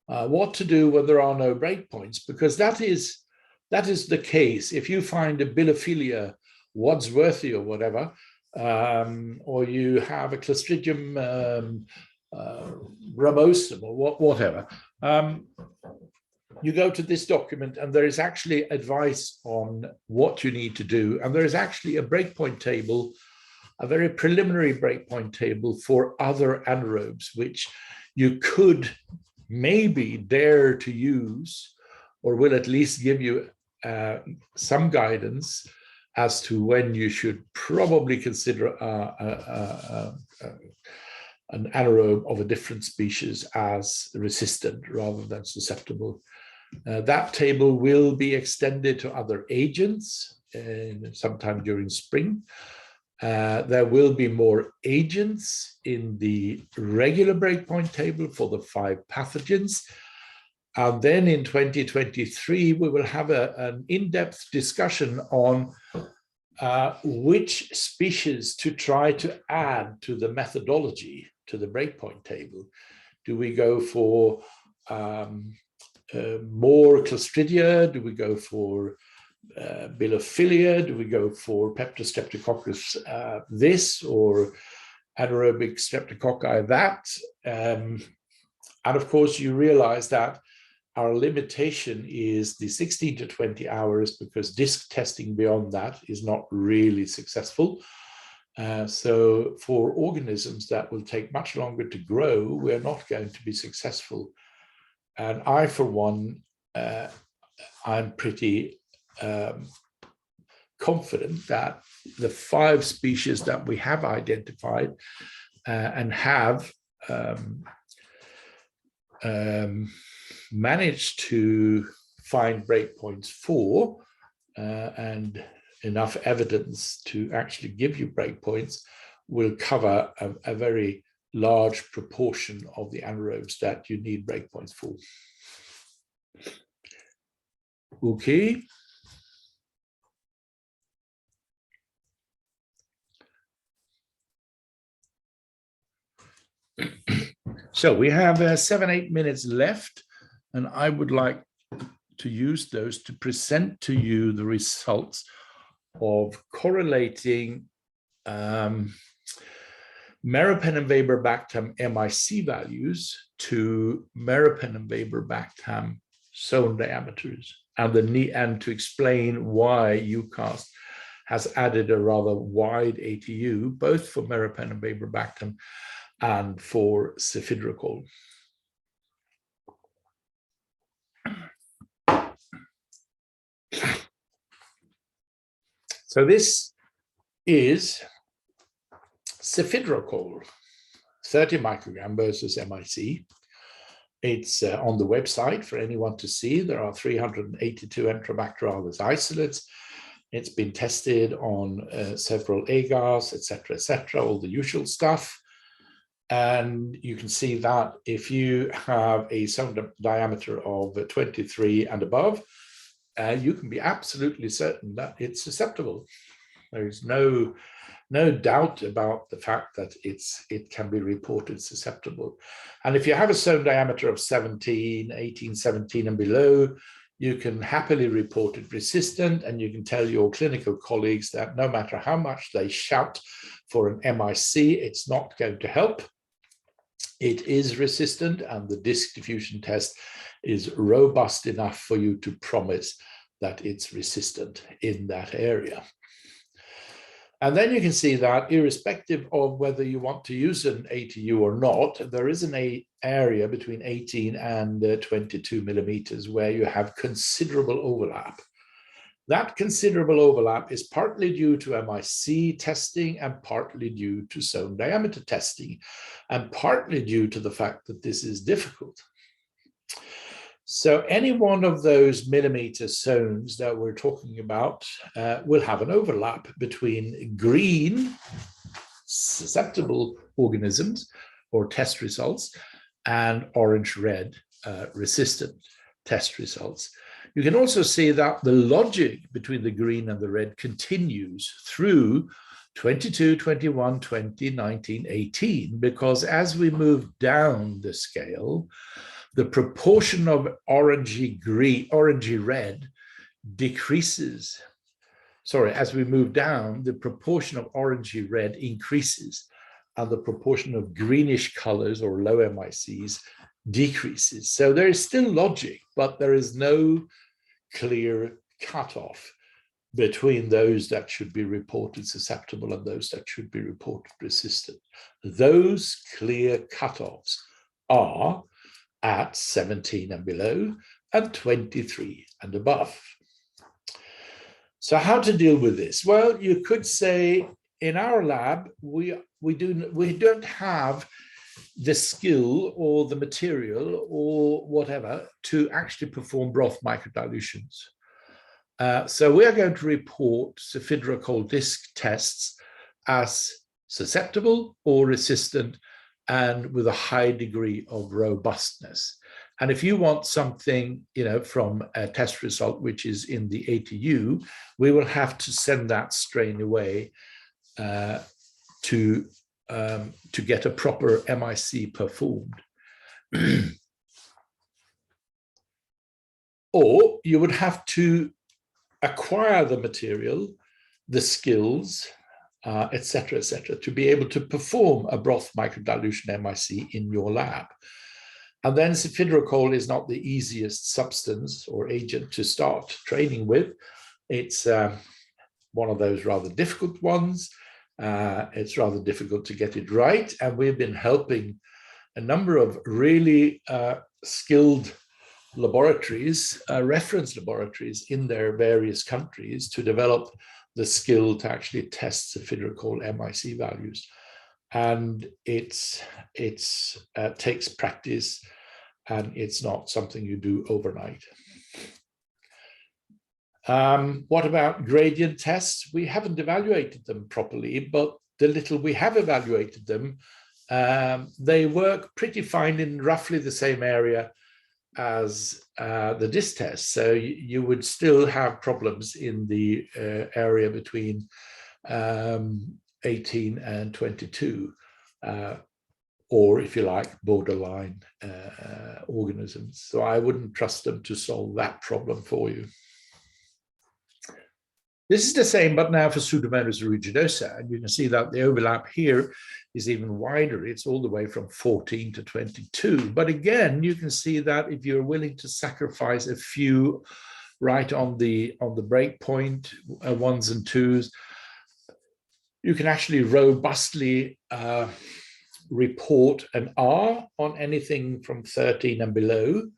what to do when there are no breakpoints, because that is the case. If you find a bilophilia Wadsworthy or whatever, or you have a Clostridium ramosum or whatever, you go to this document and there is actually advice on what you need to do. And there is actually a breakpoint table a very preliminary breakpoint table for other anaerobes, which you could maybe dare to use, or will at least give you some guidance as to when you should probably consider an anaerobe of a different species as resistant rather than susceptible. That table will be extended to other agents sometime during spring. There will be more agents in the regular breakpoint table for the 5 pathogens. And then in 2023, we will have an in-depth discussion on which species to try to add to the methodology, to the breakpoint table. Do we go for more Clostridia? Do we go for Bilophilia? Do we go for Peptostreptococcus this, or anaerobic streptococci that? And of course, you realize that our limitation is the 16 to 20 hours, because disk testing beyond that is not really successful. So for organisms that will take much longer to grow, we're not going to be successful. And I, for one, I'm pretty confident that the 5 species that we have identified and have managed to find breakpoints for, and enough evidence to actually give you breakpoints, will cover a very large proportion of the anaerobes that you need breakpoints for. Okay. So we have 7-8 minutes left, and I would like to use those to present to you the results of correlating meropenem-vaborbactam MIC values to meropenem-vaborbactam zone diameters, and to explain why EUCAST has added a rather wide ATU, both for meropenem-vaborbactam and for cephidrocol. So this is cephidrocol, 30 microgram versus MIC. It's on the website for anyone to see. There are 382 Enterobacterales isolates. It's been tested on several agars, etc., all the usual stuff. And you can see that if you have a zone diameter of 23 and above, you can be absolutely certain that it's susceptible. There's no doubt about the fact that it can be reported susceptible. And if you have a zone diameter of 17, 18, 17 and below, you can happily report it resistant, and you can tell your clinical colleagues that no matter how much they shout for an MIC, it's not going to help. It is resistant, and the disk diffusion test is robust enough for you to promise that it's resistant in that area. And then you can see that irrespective of whether you want to use an ATU or not, there is an area between 18 and 22 millimeters where you have considerable overlap. That considerable overlap is partly due to MIC testing and partly due to zone diameter testing, and partly due to the fact that this is difficult. So any one of those millimeter zones that we're talking about will have an overlap between green susceptible organisms or test results and orange-red resistant test results. You can also see that the logic between the green and the red continues through 22, 21, 20, 19, 18, because as we move down the scale, the proportion of orangey red decreases. Sorry, as we move down, the proportion of orangey red increases, and the proportion of greenish colors or low MICs decreases. So there is still logic, but there is no clear cutoff between those that should be reported susceptible and those that should be reported resistant. Those clear cutoffs are at 17 and below and 23 and above. So how to deal with this? Well, you could say in our lab, we don't have the skill or the material or whatever to actually perform broth microdilutions. So we are going to report cepheid disc tests as susceptible or resistant and with a high degree of robustness. And if you want something, from a test result, which is in the ATU, we will have to send that strain away to get a proper MIC performed. Or you would have to acquire the material, the skills, etc., to be able to perform a broth microdilution MIC in your lab. And then cepheid is not the easiest substance or agent to start training with. It's one of those rather difficult ones. It's rather difficult to get it right. And we've been helping a number of really skilled laboratories, reference laboratories in their various countries to develop the skill to actually test cepheid MIC values. And it takes practice, and it's not something you do overnight. What about gradient tests? We haven't evaluated them properly, but the little we have evaluated them, they work pretty fine in roughly the same area as the DIS test. So you would still have problems in the area between 18 and 22, or if you like, borderline organisms. So I wouldn't trust them to solve that problem for you. This is the same, but now for Pseudomonas originosa, and you can see that the overlap here is even wider. It's all the way from 14 to 22. But again, you can see that if you're willing to sacrifice a few right on the breakpoint, 1s and 2s, you can actually robustly report an R on anything from 13 and below,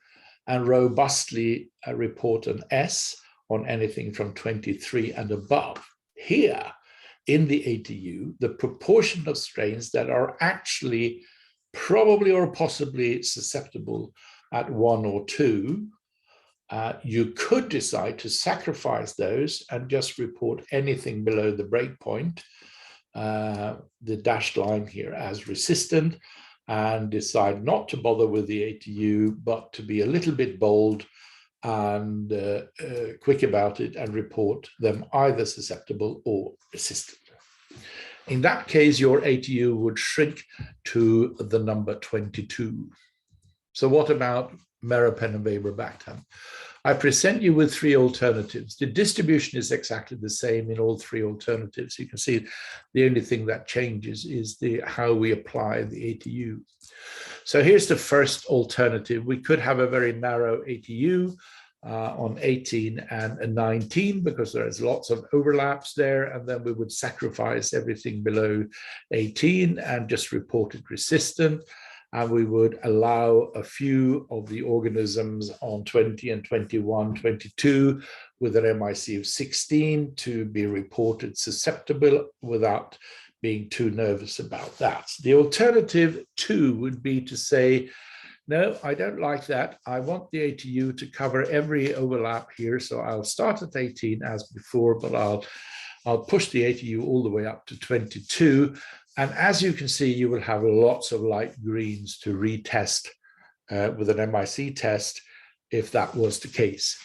and robustly report an S on anything from 23 and above. Here in the ATU, the proportion of strains that are actually probably or possibly susceptible at 1 or 2, you could decide to sacrifice those and just report anything below the breakpoint, the dashed line here, as resistant, and decide not to bother with the ATU, but to be a little bit bold and quick about it and report them either susceptible or resistant. In that case, your ATU would shrink to the number 22. So what about meropenem-vaborbactam? I present you with 3 alternatives. The distribution is exactly the same in all 3 alternatives. You can see the only thing that changes is how we apply the ATU. So here's the first alternative. We could have a very narrow ATU on 18 and 19 because there's lots of overlaps there, and then we would sacrifice everything below 18 and just report it resistant. And we would allow a few of the organisms on 20 and 21, 22 with an MIC of 16 to be reported susceptible without being too nervous about that. The alternative 2 would be to say, no, I don't like that. I want the ATU to cover every overlap here. So I'll start at 18 as before, but I'll push the ATU all the way up to 22. And as you can see, you will have lots of light greens to retest with an MIC test if that was the case.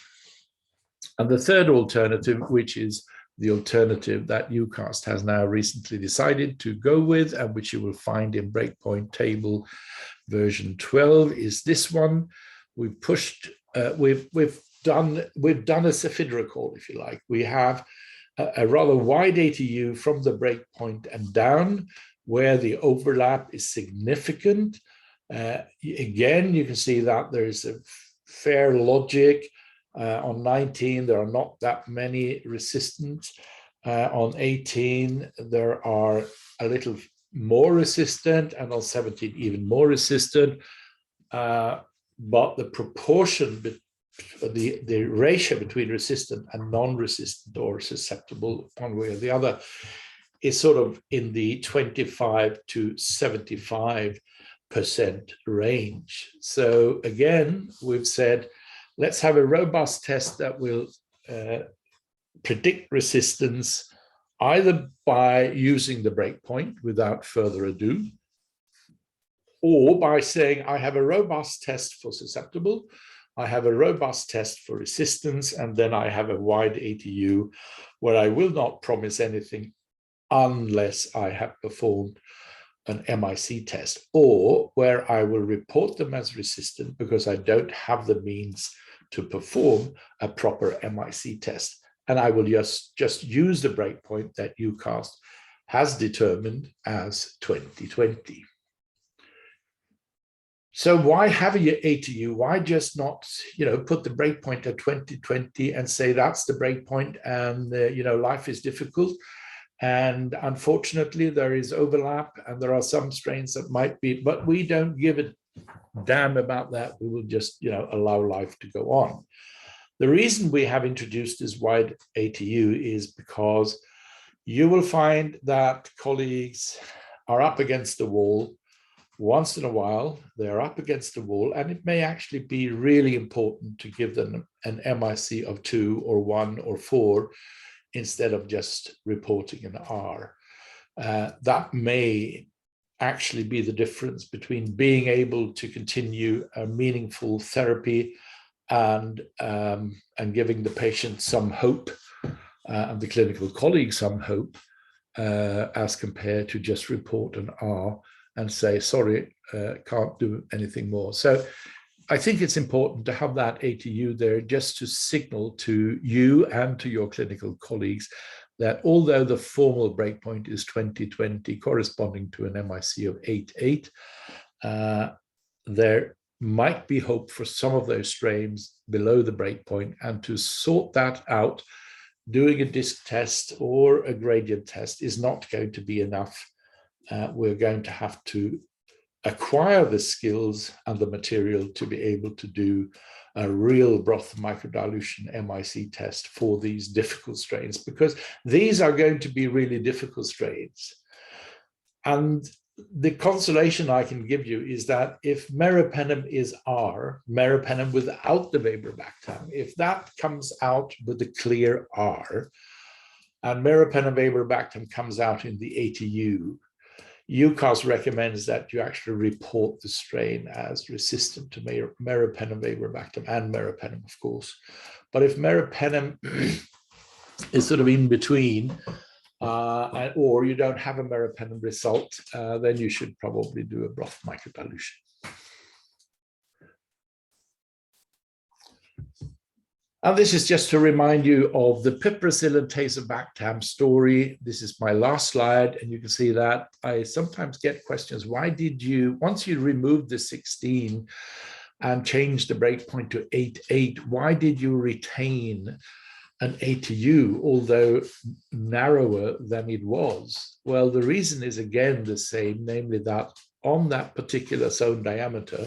And the third alternative, which is the alternative that EUCAST has now recently decided to go with, and which you will find in Breakpoint Table version 12, is this one. We've pushed, we've done a cepheid, if you like. We have a rather wide ATU from the breakpoint and down, where the overlap is significant. Again, you can see that there is a fair logic On 19, there are not that many resistant. On 18, there are a little more resistant, and on 17, even more resistant. But the proportion, the ratio between resistant and non-resistant or susceptible one way or the other is sort of in the 25 to 75% range. So again, we've said, let's have a robust test that will predict resistance either by using the breakpoint without further ado, or by saying, I have a robust test for susceptible, I have a robust test for resistance, and then I have a wide ATU where I will not promise anything unless I have performed an MIC test, or where I will report them as resistant because I don't have the means to perform a proper MIC test. And I will just use the breakpoint that EUCAST has determined as 2020. So why have your ATU? Why just not, put the breakpoint at 2020 and say that's the breakpoint, and life is difficult, and unfortunately there is overlap and there are some strains that might be, but we don't give a damn about that. We will just allow life to go on. The reason we have introduced this wide ATU is because you will find that colleagues are up against the wall. Once in a while, they're up against the wall, and it may actually be really important to give them an MIC of 2 or 1 or 4 instead of just reporting an R. That may actually be the difference between being able to continue a meaningful therapy and giving the patient some hope and the clinical colleague some hope as compared to just report an R and say, sorry, can't do anything more. So I think it's important to have that ATU there just to signal to you and to your clinical colleagues that although the formal breakpoint is 2020 corresponding to an MIC of 8.8, there might be hope for some of those strains below the breakpoint, and to sort that out, doing a disc test or a gradient test is not going to be enough. We're going to have to acquire the skills and the material to be able to do a real broth microdilution MIC test for these difficult strains, because these are going to be really difficult strains. And the consolation I can give you is that if meropenem is R, meropenem without the vaborbactam, if that comes out with a clear R, and meropenem-vaborbactam comes out in the ATU, EUCAST recommends that you actually report the strain as resistant to meropenem-vaborbactam and meropenem, of course. But if meropenem is sort of in between, or you don't have a meropenem result, then you should probably do a broth microdilution. And this is just to remind you of the piperacillin-tazobactam story. This is my last slide, and you can see that I sometimes get questions. Why did you, once you removed the 16 and changed the breakpoint to 8.8, why did you retain an ATU, although narrower than it was? Well, the reason is again the same, namely that on that particular zone diameter,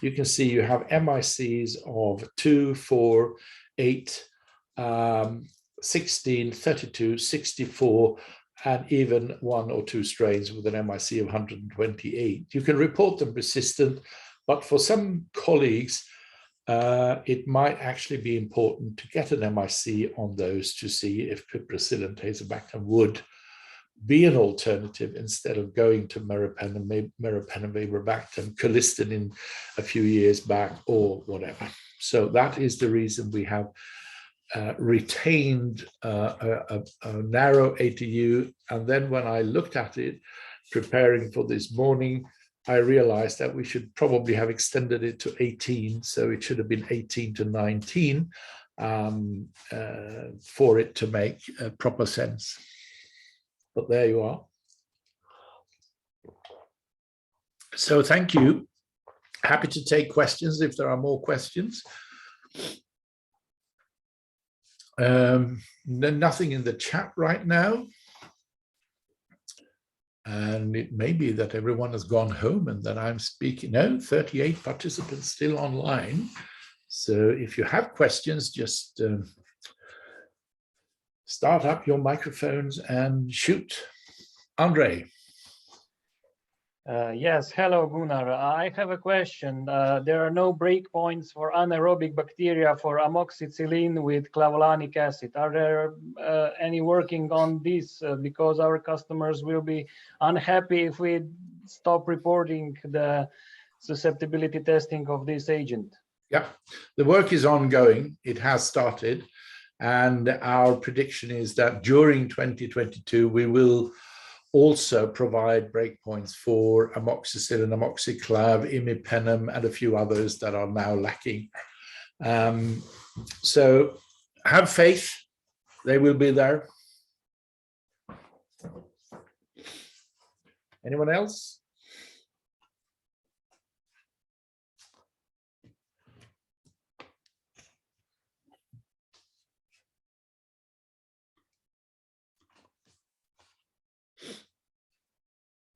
you can see you have MICs of 2, 4, 8, 16, 32, 64, and even 1 or 2 strains with an MIC of 128. You can report them resistant, but for some colleagues, it might actually be important to get an MIC on those to see if piperacillin-tazobactam would be an alternative instead of going to meropenem-vaborbactam, colistin a few years back, or whatever. So that is the reason we have retained a narrow ATU. And then when I looked at it, preparing for this morning, I realized that we should probably have extended it to 18. So it should have been 18 to 19 for it to make proper sense. But there you are. So thank you. Happy to take questions if there are more questions. Nothing in the chat right now. And it may be that everyone has gone home and that I'm speaking. No, 38 participants still online. So if you have questions, just start up your microphones and shoot. Andre. Yes, hello Gunnar. I have a question. There are no breakpoints for anaerobic bacteria for amoxicillin with clavulanic acid. Are there any working on this? Because our customers will be unhappy if we stop reporting the susceptibility testing of this agent. Yeah, the work is ongoing. It has started. And our prediction is that during 2022, we will also provide breakpoints for amoxicillin, amoxiclav, imipenem, and a few others that are now lacking. So have faith, they will be there. Anyone else?